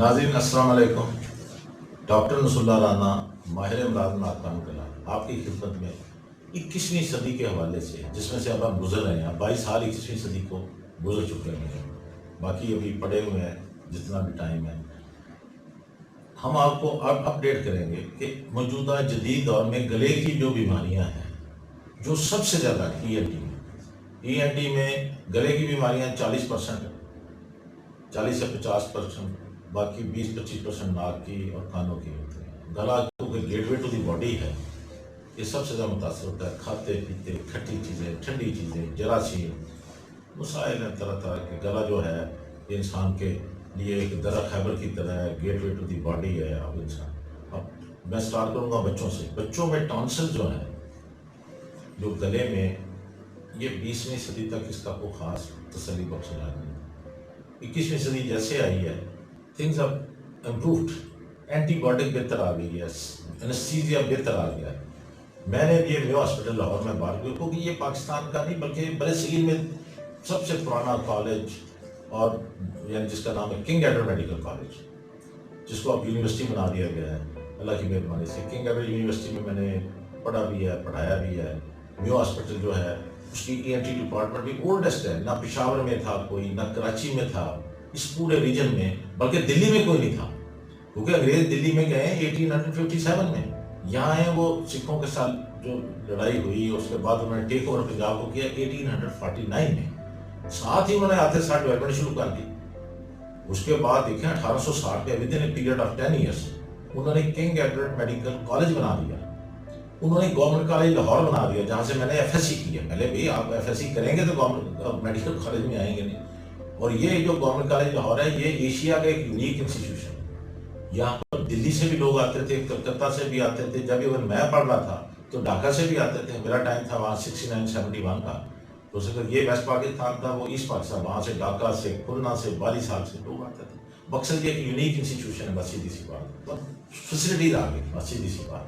नाज़रीन अस्सलाम वालेकुम। डॉक्टर नसरुल्लाह राना माहिर अमराज नाकाम कला आपकी खिदमत में 21वीं सदी के हवाले से, जिसमें से अब हम गुजर रहे हैं, 22 साल 21वीं सदी को गुजर चुके हैं, बाकी अभी पड़े हुए हैं जितना भी टाइम है। हम आपको अब अपडेट करेंगे कि मौजूदा जदीद दौर में गले की जो बीमारियां हैं, जो सबसे ज़्यादा ENT में गले की बीमारियां 40% 40 से 50%, बाकी 20-25% नाक की और कानों की होती हैं। गला क्योंकि गेटवे टू दी बॉडी है, ये सबसे ज़्यादा मुतासर होता है। खाते पीते, खट्टी चीज़ें, ठंडी चीज़ें, जरासीम, मसाइल हैं तरह तरह के। गला जो है ये इंसान के लिए एक दरा खैबर की तरह है, गेटवे टू दी बॉडी है। अब इंसान, अब मैं स्टार्ट करूँगा बच्चों से। बच्चों में टॉन्सिल जो है, जो गले में, ये 20वीं सदी तक इसका कोई ख़ास तसल्ली बख्श इलाज नहीं। 21वीं सदी जैसे आई है, थिंग्स हैव इम्प्रूव्ड, एंटीबायोटिक बेहतर आ गई है, एनेस्थीसिया बेहतर आ गया है। मैंने ये मेयो हॉस्पिटल लाहौर में बात की, क्योंकि ये पाकिस्तान का नहीं बल्कि बड़े सगीर में सबसे पुराना कॉलेज, और यानी जिसका नाम है किंग एडवर्ड मेडिकल कॉलेज, जिसको अब यूनिवर्सिटी बना दिया गया है अल्लाह की मेहरबानी से। किंग एडवर्ड यूनिवर्सिटी में मैंने पढ़ा भी है, पढ़ाया भी है। मेयो हॉस्पिटल जो है उसकी ENT डिपार्टमेंट भी ओल्डेस्ट है, ना पेशावर में था कोई, ना कराची में था, इस पूरे रीजन में, बल्कि दिल्ली में कोई नहीं था, क्योंकि अंग्रेज दिल्ली में गए 1857 में। यहाँ है वो सिखों के साथ जो लड़ाई हुई, उसके बाद उन्होंने टेक ओवर पंजाब को किया 1849 में। साथ ही उन्होंने आते साथ डेवलपमेंट शुरू कर दी। उसके बाद देखें 1860 में, with in a period of 10 years, उन्होंने किंग एडवर्ड मेडिकल कॉलेज बना दिया। उन्होंने गवर्नमेंट कॉलेज लाहौर बना दिया, जहाँ से मैंने FSC की है। पहले भाई आप FSC करेंगे तो गवर्नमेंट मेडिकल कॉलेज में आएंगे नहीं। और ये जो गवर्नमेंट कॉलेज लाहौर है, ये एशिया का एक यूनिक इंस्टीट्यूशन है। यहाँ पर दिल्ली से भी लोग आते थे, कलकत्ता से भी आते थे। जब इवन मैं पढ़ रहा था तो ढाका से भी आते थे। मेरा टाइम था वहाँ 69-71 का, तो ये वेस्ट पाकिस्तान था, वो ईस्ट पाकिस्तान, वहाँ से ढाका से, खुलना से, बाली साहब से लोग आते थे। मकसद ये एक यूनिक इंस्टीट्यूशन है, बस सीधी सी बात। तो फैसिलिटीज आ गई, बस सीधी सी बात।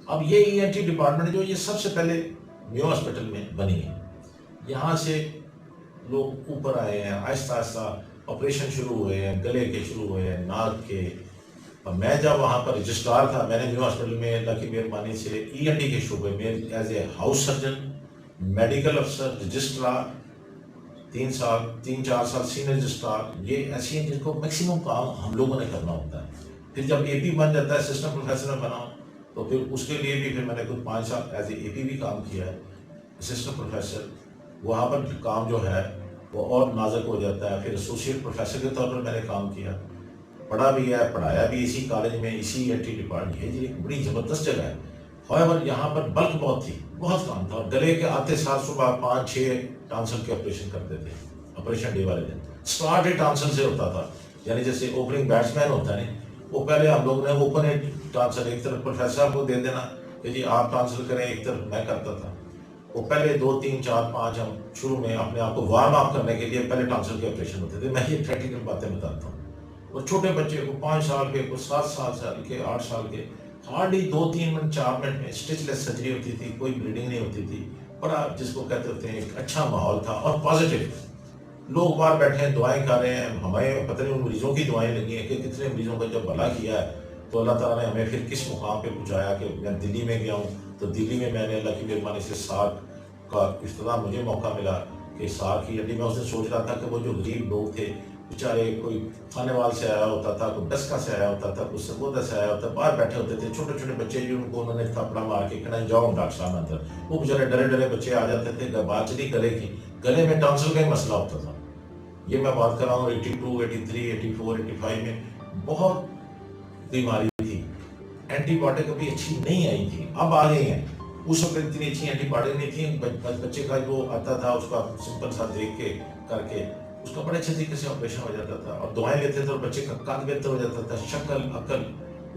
अब ये ENT डिपार्टमेंट जो ये सबसे पहले मेयो हॉस्पिटल में बनी है, यहाँ से लोग ऊपर आए हैं, आहिस्ता आहिस्ता ऑपरेशन शुरू हुए हैं, गले के शुरू हुए हैं, नाक के। और मैं जब वहाँ पर रजिस्ट्रार था, मैंने मेयो हॉस्पिटल में अल्लाह की मेहरबानी से ENT के शोबे में as a house surgeon, medical अफसर, रजिस्ट्रार, 3-4 साल सीनियर रजिस्ट्रार, ये ऐसी हैं जिनको मैक्सिमम काम हम लोगों ने करना होता है। फिर जब AP बन जाता है, असिस्टेंट प्रोफेसर में बनाओ, तो फिर उसके लिए भी फिर मैंने कुछ 5 साल एज ए AP भी काम किया है, असिस्टेंट प्रोफेसर। वहाँ पर काम जो है वो और नाजुक हो जाता है। फिर एसोसिएट प्रोफेसर के तौर पर मैंने काम किया, पढ़ा भी है, पढ़ाया भी इसी कॉलेज में, इसी ENT डिपार्टमेंट। ये एक बड़ी ज़बरदस्त जगह है। हाउएवर यहाँ पर बल्क बहुत थी, बहुत काम था। और गले के आते साथ सुबह 5-6 टॉन्सिल के ऑपरेशन करते थे। ऑपरेशन डे वाले दिन स्टार्ट टॉन्सिल से होता था, यानी जैसे ओपनिंग बैट्समैन होता है, वो पहले हम लोग ने ओपन टॉन्सिल, एक तरफ प्रोफेसर साहब को दे देना कि जी आप टॉन्सिल करें, एक तरफ मैं करता था। वो पहले 2-3-4-5 हम शुरू में अपने आप को वार्म अप करने के लिए पहले टॉन्सिल के ऑपरेशन होते थे। मैं ये प्रैक्टिकल बातें बताता हूँ। और छोटे बच्चे को 5 साल के, कुछ 7 साल के, 8 साल के, हार्डली 2-3 मिनट 4 मिनट में स्टिचलेस सर्जरी होती थी, कोई ब्लीडिंग नहीं होती थी। बड़ा जिसको कहते होते हैं एक अच्छा माहौल था और पॉजिटिव। लोग बाहर बैठे हैं, दुआएं कर रहे हैं। हमें पता नहीं उन मरीजों की दुआएं लगी हैं कि कितने मरीजों का जब भला किया है, तो अल्लाह ताला ने हमें फिर किस मुकाम पे पहुंचाया। कि मैं दिल्ली में गया हूँ, तो दिल्ली में मैंने अल्लाह की मेहरबानी से सार्क का इफ्तिताह मुझे मौका मिला कि सार्क की मैं उस दिन सोच रहा था कि वो जो गरीब लोग थे बेचारे, कोई खानेवाल से आया होता था, कोई डस्का से आया होता था, कोई सरगोदा से आया होता, बाहर बैठे होते थे छोटे छोटे बच्चे, जो उनको उन्होंने थपड़ा मार के कहना जाओ डॉक्टर साहब अंदर। वो बेचारे डरे डरे बच्चे आ जाते थे। बात चली गले की, गले में टॉन्सिल का ही मसला होता था। ये मैं बात कर रहा हूँ 82, 83, 84, 85 में बहुत बीमारी थी। एंटीबायोटिक कभी अच्छी नहीं आई थी, अब आ गई हैं। उस वक्त इतनी अच्छी एंटीबायोटिक नहीं थी। बच्चे का जो आता था उसका सिंपल सा देख के करके उसका बड़े अच्छे तरीके से ऑपरेशन हो जाता था। और दवाएं लेते थे और बच्चे का कद बेहतर हो जाता था, शक्ल अकल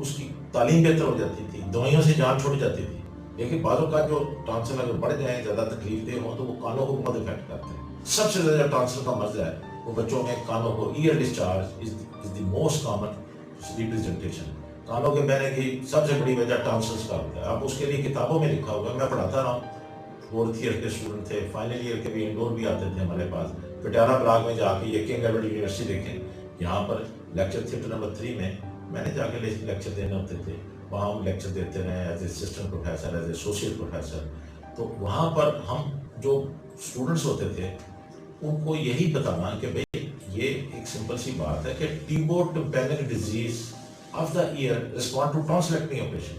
उसकी तालीम बेहतर हो जाती थी, दवाइयों से जान छूट जाती थी। लेकिन बाजों का जो टॉन्सिल अगर बढ़ जाए, ज़्यादा तकलीफ दे हो, तो वो कानों को बहुत इफेक्ट करते हैं। सबसे ज़्यादा टॉन्सिल का मर्ज है वो बच्चों में कानों को, year discharge is the most common representation. कानों के बहने की सबसे बड़ी वजह टॉन्सिल्स का होता है। अब उसके लिए किताबों में लिखा हुआ है, मैं पढ़ाता रहा हूँ। 4th ईयर के स्टूडेंट थे, फाइनल ईयर के भी इंडोर भी आते थे हमारे पास। पटियाला ब्लॉक में जाके ये किंग एडवर्ड यूनिवर्सिटी देखें, यहाँ पर लेक्चर थिएटर नंबर 3 में मैंने जाके लेक्चर देने होते थे, वहाँ हम लेक्चर देते रहे as assistant professor, as associate professor. तो वहाँ पर हम जो स्टूडेंट्स होते थे उनको यही बताना कि भाई ये एक सिंपल सी बात है कि tubotympanic disease of the ear respond to tonsillectomy operation.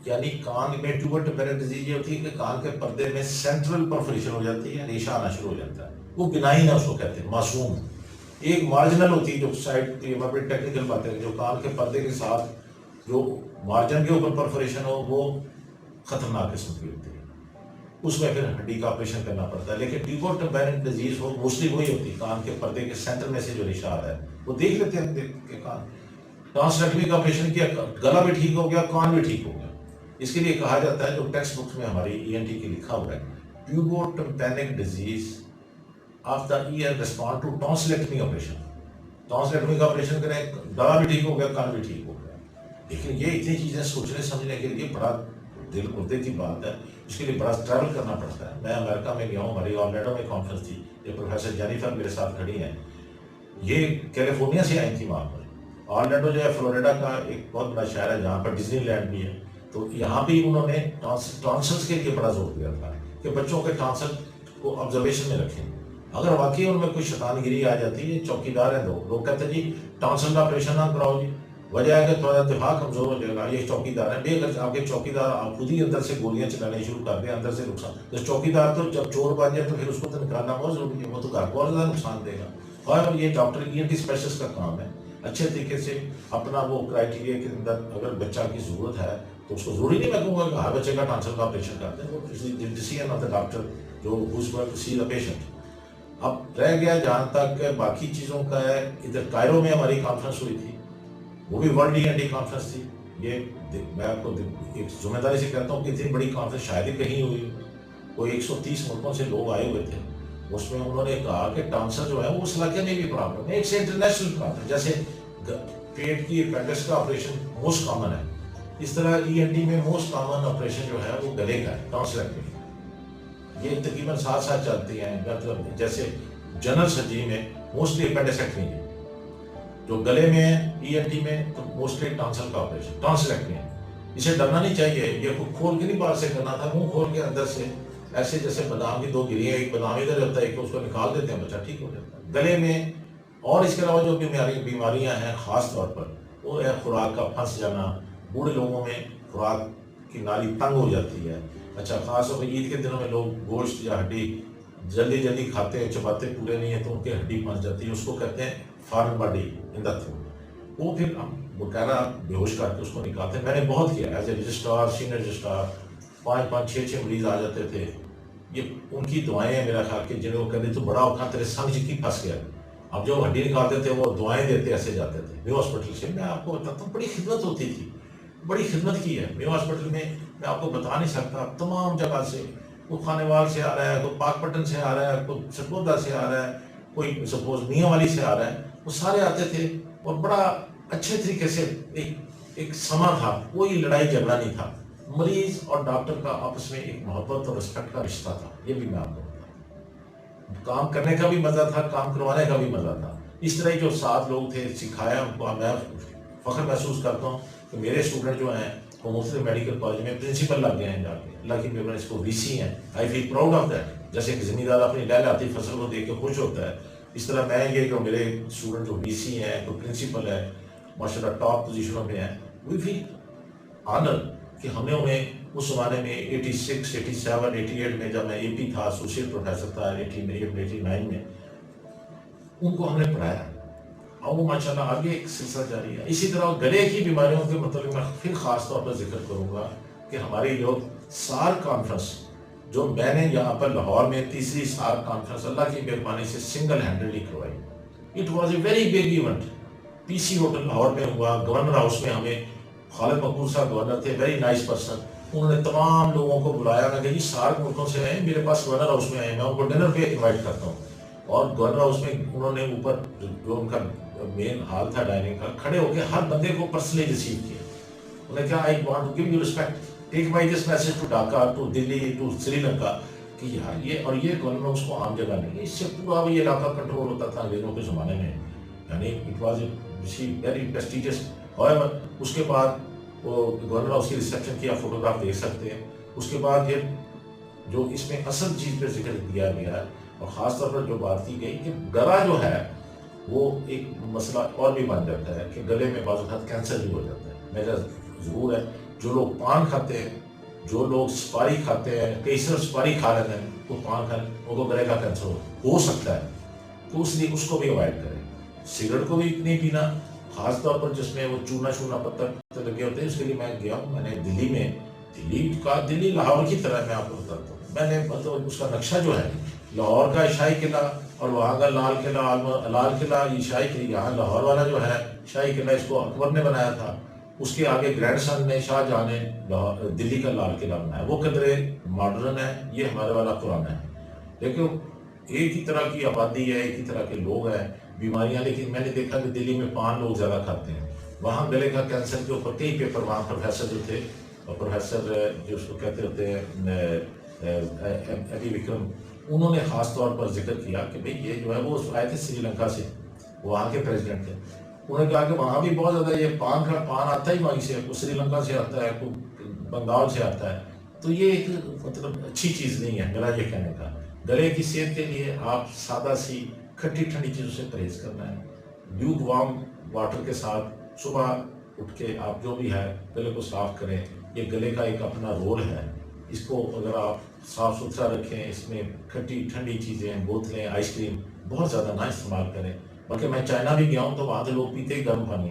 यानी कान में ट्यूबर टिम्पैनिक डिजीज ये होती है कि कान के पर्दे में सेंट्रल परफोरेशन हो जाती है, रेशा आना शुरू हो जाता है, वो बिनाइन है, उसको कहते हैं मासूम। एक मार्जिनल होती है जो साइड, ये बड़ी टेक्निकल बात है, जो कान के पर्दे के साथ जो मार्जिन के ऊपर परफोरेशन हो वो खतरनाक किस्म की होती है, उसमें फिर हड्डी का ऑपरेशन करना पड़ता है। लेकिन टीबो टिम्पैनिक डिजीज हो मोस्टली वही होती है, कान के पर्दे के सेंटर में से जो रेशा आ रहा है वो देख लेते हैं कि कान, टॉन्सिलेक्टमी का ऑपरेशन किया, गला भी ठीक हो गया, कान भी ठीक हो गया। इसके लिए कहा जाता है, जो टेक्स्ट बुक्स में हमारी ENT की लिखा हुआ है, tubotympanic disease of the ear respond to tonsillectomy operation. Tonsillectomy का ऑपरेशन करें, गला भी ठीक हो गया, कान भी ठीक हो गया। लेकिन ये इतनी चीज़ें सोचने समझने के लिए बड़ा दिल गुर्दे की बात है, इसके लिए बड़ा ट्रैवल करना पड़ता है। मैं अमेरिका में गया हूँ, हमारी ऑर्लैंडो में कॉन्फ्रेंस थी, ये प्रोफेसर जेनिफर मेरे साथ खड़ी हैं, ये कैलिफोर्निया से आई थी वहाँ पर। ऑर्लैंडो जो है फ्लोरिडा का एक बहुत बड़ा शहर है जहाँ पर डिज्नीलैंड भी है, तो यहाँ भी उन्होंने टॉन्सिल्स के लिए बड़ा जोर दिया था कि बच्चों के टॉन्सिल को ऑब्जर्वेशन में रखें, अगर वाकई उनमें कोई शैतानगिरी आ जाती है, चौकीदार है, लोग कहते हैं जी टॉन्सिल का ऑपरेशन ना कराओ जी, वजह है कि थोड़ा दिमाग कमजोर हो जाएगा, ये चौकीदार है। भी अगर आपके चौकीदार आप खुद ही अंदर से गोलियां चलाने शुरू कर दें, अंदर से नुकसान, तो चौकीदार तो जब चोर बन जाए तो फिर उसको तो निकालना बहुत जरूरी है, वो तो घर को और ज्यादा नुकसान देगा। और ये डॉक्टर ENT स्पेशलिस्ट का काम है अच्छे तरीके से अपना वो क्राइटेरिया के अंदर, अगर बच्चा की जरूरत है तो उसको जरूरी नहीं मैं कहूँगा कि हर बच्चे का टॉन्सिल का ऑपरेशन करते हैं, वो डिसीजन ऑफ द डॉक्टर जो who's going to see the patient. अब रह गया जहाँ तक बाकी चीज़ों का है, इधर कायरो में हमारी कॉन्फ्रेंस हुई थी, वो भी वर्ल्ड ENT कॉन्फ्रेंस थी। ये मैं आपको एक जिम्मेदारी से कहता हूँ कि इतनी बड़ी कॉन्फ्रेंस शायद ही कहीं हुई, कोई 130 मुल्कों से लोग आए हुए थे। उसमें उन्होंने कहा कि टॉन्सिल जो है वो उस इलाके में भी प्रॉब्लम है, एक से इंटरनेशनल प्रॉब्लम, जैसे पेट की अपेंडिक्स का ऑपरेशन मोस्ट कॉमन है, इस तरह ENT में मोस्ट कॉमन ऑपरेशन जो है वो गले का है, टॉन्सिलेक्टमी। ये तकरीबन साथ साथ चलती हैं, मतलब जैसे जनरल सर्जरी में मोस्टली अपेंडिसेक्टमी है, जो गले में है ENT में तो मोस्टली टॉन्सिल का ऑपरेशन, टॉन्सिलेक्टमी है। इसे डरना नहीं चाहिए, ये खोल के नहीं बाहर से करना था, मुंह खोल के अंदर से ऐसे जैसे बादाम की 2 गिरियां, एक बादाम इधर रहता है, एक उसको निकाल देते हैं, बच्चा ठीक हो जाता है गले में। और इसके अलावा जो बीमारियां हैं खास तौर पर वो है खुराक का फंस जाना, बूढ़े लोगों में खुराक की नाली तंग हो जाती है। अच्छा, खास तौर पर ईद के दिनों में लोग गोश्त या हड्डी जल्दी जल्दी खाते हैं, चबाते पूरे नहीं है तो उनकी हड्डी फंस जाती है, उसको कहते हैं foreign body in the throat. वो फिर हम बकायदा बेहोश करके उसको निकालते हैं। मैंने बहुत किया as a registrar, senior registrar, 5-5, 6-6 मरीज आ जाते थे। ये उनकी दुआएं हैं मेरा ख्याल कि जिन्हें वो कहते तो बड़ा औखा तेरे समझ की फंस गया। अब जो हड्डी निकालते थे वो दुआएं देते ऐसे जाते थे। न्यू हॉस्पिटल से मैं आपको बताता हूँ, बड़ी खिदमत होती थी, बड़ी खिदमत की है न्यू हॉस्पिटल में। मैं आपको बता नहीं सकता, तमाम जगह से, कोई खानेवाल से आ रहा है, कोई पाकपट्टन से आ रहा है, कोई सरगोदा से आ रहा है, कोई सपोज मियाँ वाली से आ रहा है, वो सारे आते थे और बड़ा अच्छे तरीके से एक समा था, कोई लड़ाई झगड़ा नहीं था। मरीज और डॉक्टर का आपस में एक मोहब्बत और रिस्पेक्ट का रिश्ता था। ये भी मैं आपको बताऊँ, काम करने का भी मजा था, काम करवाने का भी मजा था। इस तरह जो 7 लोग थे, सिखाया उनको। मैं फख्र महसूस करता हूँ कि मेरे स्टूडेंट जो हैं वो मुफ्त मेडिकल कॉलेज में प्रिंसिपल लग गए हैं जाके, अल्लाह की मेहरबानी, इसको VC हैं। I feel proud of that. जैसे एक जमींदार अपनी लहलहाती फसल को देख के खुश होता है, इस तरह मैं ये जो मेरे स्टूडेंट जो VC हैं, तो प्रिंसिपल है, माशाल्लाह टॉप पोजीशनों पे हैं, वी फील ऑनर कि हमने उन्हें उस जमाने में 86, 87, 88 में जब मैं AP था, एसोसिएट प्रोफेसर था, 88 में 89 में उनको हमने पढ़ाया। और वो माशाल्लाह आगे एक सिलसिला जारी है। इसी तरह गले की बीमारियों के मतलब मैं फिर खास तौर पर जिक्र करूंगा कि हमारी जो SAR कॉन्फ्रेंस जो मैंने यहाँ पर लाहौर में 3री SAR कॉन्फ्रेंस अल्लाह की मेहरबानी से सिंगल हैंडेडली करवाई। It was a very big event. PC hotel Lahore में हुआ। गवर्नर हाउस में हमें खालिद मकबूल साहब गवर्नर थे, वेरी नाइस पर्सन। उन्होंने तमाम लोगों को बुलाया। मैं कही SAR मुल्कों से आए, मेरे पास गवर्नर हाउस में आए, मैं उनको डिनर पे इन्वाइट करता हूँ। और गवर्नर हाउस में उन्होंने ऊपर जो उनका मेन हॉल था डाइनिंग का, खड़े होकर हर बंदे को पर्सनली रिसीव किया। उन्होंने कहा, I want to give you respect, take my this message to Dhaka, to Delhi, to Sri Lanka, کہ یار یہ اور یہ گورنمنٹ اس کو عام جگہ نہیں ہے، اس سے پورا یہ علاقہ کنٹرول ہوتا تھا انگریزوں کے زمانے میں، یعنی اٹ واز ویری پریسٹیجیس. اس کے بعد وہ گورنر ہاؤس کی ریسیپشن کی آپ فوٹوگراف دیکھ سکتے ہیں. اس کے بعد یہ جو اس میں اصل چیز پہ ذکر کیا گیا ہے اور خاص طور پر جو بات کی گئی کہ گلا جو ہے وہ ایک مسئلہ اور بھی بن جاتا ہے کہ گلے میں بعض اوقات کینسر بھی ہو جاتا ہے. میرا ضرور ہے جو لوگ پان کھاتے ہیں، جو لوگ سپاری کھاتے ہیں، کئی صرف سپاری کھا لیتے ہیں، وہ پان کھا ان کو گلے کا کینسر ہو سکتا ہے، تو اس لیے اس کو بھی اوائڈ کریں. سگریٹ کو بھی نہیں پینا، خاص طور پر جس میں وہ چونا پتھر لگے ہوتے ہیں. اس کے لیے میں گیا ہوں، میں نے دلی لاہور کی طرح میں آپ کو بتاتا ہوں. میں نے مطلب اس کا نقشہ جو ہے لاہور کا شاہی قلعہ اور وہاں کا لال قلعہ یہ شاہی قلعہ، یہاں لاہور والا جو ہے شاہی قلعہ اس کو اکبر نے بنایا تھا. اس کے آگے گرینڈ سن نے شاہ جہاں نے دلی کا لال قلعہ بنایا. وہ قدرے ماڈرن ہے، یہ ہمارے والا پرانا ہے، لیکن ایک ہی طرح کی آبادی ہے، ایک ہی طرح کے لوگ ہیں، بیماریاں. لیکن میں نے دیکھا کہ دلی میں پان لوگ زیادہ کھاتے ہیں. وہاں گلے کا کینسر کے اوپر کئی پیپر وہاں پروفیسر جو تھے، اور پروفیسر جو اس کو کہتے ہوتے ہیں ابھی وکرم، انہوں نے خاص طور پر ذکر کیا کہ بھئی یہ جو ہے وہ آئے تھے سری لنکا سے، وہاں کے پریزیڈنٹ تھے. انہوں نے کہا کہ وہاں بھی بہت زیادہ یہ پان آتا ہی وہیں سے، کوئی سری لنکا سے آتا ہے، کوئی بنگال سے آتا ہے. تو یہ ایک مطلب اچھی چیز نہیں ہے میرا یہ کہنے کا. گلے کی صحت کے لیے آپ سادہ سی کھٹی ٹھنڈی چیزوں سے پرہیز کرنا ہے. لیوک وارم واٹر کے ساتھ صبح اٹھ کے آپ جو بھی ہے گلے کو صاف کریں. یہ گلے کا ایک اپنا رول ہے، اس کو اگر آپ صاف ستھرا رکھیں، اس میں کھٹی ٹھنڈی چیزیں، بوتلیں، آئس کریم بہت زیادہ نہ استعمال کریں. بلکہ میں چائنا بھی گیا ہوں تو وہاں کے لوگ پیتے ہی گرم پانی،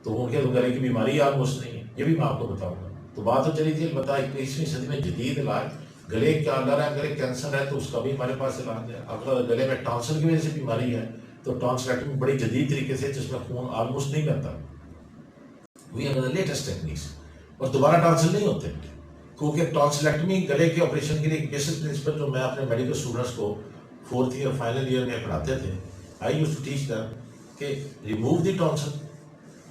تو ان کے گلے کی بیماری آلموسٹ نہیں ہے. یہ بھی میں آپ کو بتاؤں گا. تو بات تو چلی تھی البتہ 21ویں صدی میں جدید علاج گلے کا اگر ہے، گلے کینسر ہے تو اس کا بھی ہمارے پاس علاج ہے. اگر گلے میں ٹانسل کی وجہ سے بیماری ہے تو ٹانسلیکٹمی بڑی جدید طریقے سے، جس میں خون آلموسٹ نہیں بنتا. We are the latest techniques. اور دوبارہ ٹانسل نہیں ہوتے، کیونکہ ٹانسلیکٹمی گلے کے آپریشن کے لیے ایک بیسک پرنسپل جو میں اپنے میڈیکل اسٹوڈنٹس کو 4th ایئر فائنل ایئر میں پڑھاتے تھے، I used to teach them کہ remove the tonsil,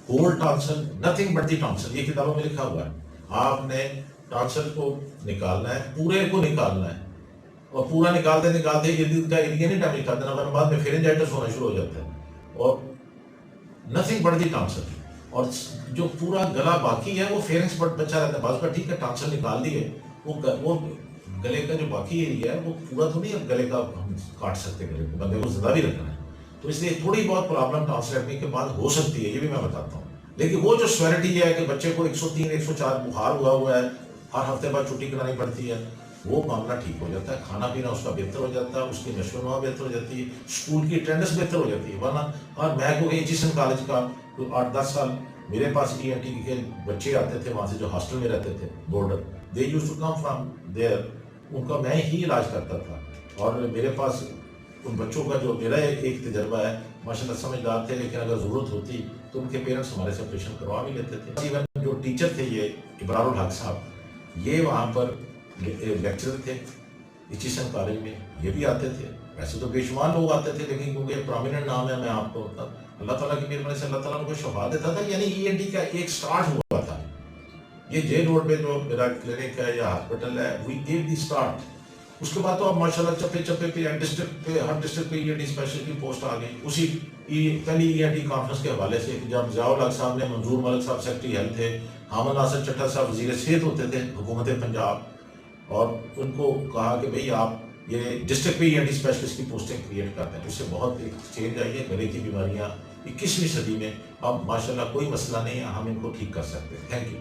hold tonsil, nothing but the tonsil. یہ کتابوں میں لکھا ہوا ہے. آپ نے ٹانسل کو نکالنا ہے، پورے کو نکالنا ہے، اور پورا نکالتے یہ کا ایریا نہیں ڈیمیج کر دینا، ورنہ بعد میں فیرنجائٹس ہونا شروع ہو جاتا ہے. اور نتھنگ بٹ دی ٹانسل، اور جو پورا گلا باقی ہے وہ فیرنگس بٹ بچا رہتا ہے. بعض پر ٹھیک ہے ٹانسل نکال دی ہے، وہ گلے کا جو باقی ایریا ہے وہ پورا تو نہیں اب گلے کا ہم کاٹ سکتے، گلے کو بندے کو زندہ بھی رکھنا ہے. تو اس لیے تھوڑی بہت پرابلم ٹانسلیکٹمی کے بعد ہو سکتی ہے، یہ بھی میں بتاتا ہوں. لیکن وہ جو سویرٹی ہے کہ بچے کو 103 104 بخار ہوا ہے، ہر ہفتے بعد چھٹی کرانی پڑتی ہے، وہ معاملہ ٹھیک ہو جاتا ہے. کھانا پینا اس کا بہتر ہو جاتا ہے، اس کی نشو و نما بہتر ہو جاتی ہے، اسکول کی اٹینڈنس بہتر ہو جاتی ہے. ورنہ اور میں کو ایجیسن کالج کا 8-10 سال میرے پاس ENT کے بچے آتے تھے وہاں سے جو ہاسٹل میں رہتے تھے boarder, they used to come from there, ان کا میں ہی علاج کرتا تھا. اور میرے پاس ان بچوں کا جو میرا ایک تجربہ ہے، ماشاء اللہ سمجھدار تھے، لیکن اگر ضرورت ہوتی تو ان کے پیرنٹس ہمارے سے آپریشن کروا بھی لیتے تھے. ایون جو ٹیچر تھے یہ ابرار الحق صاحب، یہ وہاں پر لیکچرر تھے ایچیسن کالج میں، یہ بھی آتے تھے. ویسے تو بے شمار لوگ آتے تھے، لیکن کیونکہ پرومیننٹ نام ہے میں آپ کو اللہ تعالیٰ کی مہربانی سے اللہ تعالیٰ نے کو شفا دیتا تھا. یعنی ENT کا ایک سٹارٹ ہوا تھا. یہ جے روڈ پہ جو میرا کلینک ہے یا ہاسپٹل ہے، وی گیو دی سٹارٹ. اس کے بعد تو اب ماشاءاللہ چپے پہ ڈسٹرکٹ پہ ہر ڈسٹرکٹ پہ ENT اسپیشلسٹ کی پوسٹ آ گئی. اسی پہلی ENT کانفرنس کے حوالے سے جب ضیاء الحق صاحب نے، منظور ملک صاحب سیکرٹری ہیلتھ تھے، حامد ناصر چٹھا صاحب وزیر صحت ہوتے تھے حکومت پنجاب، اور ان کو کہا کہ بھئی آپ یہ ڈسٹرکٹ پہ ENT اسپیشلسٹ کی پوسٹیں کریٹ کرتے ہیں. اس سے بہت ایک چینج آئی ہے. گلے کی بیماریاں 21ویں صدی میں اب ماشاءاللہ کوئی مسئلہ نہیں ہے، ہم ان کو ٹھیک کر سکتے ہیں. Thank you.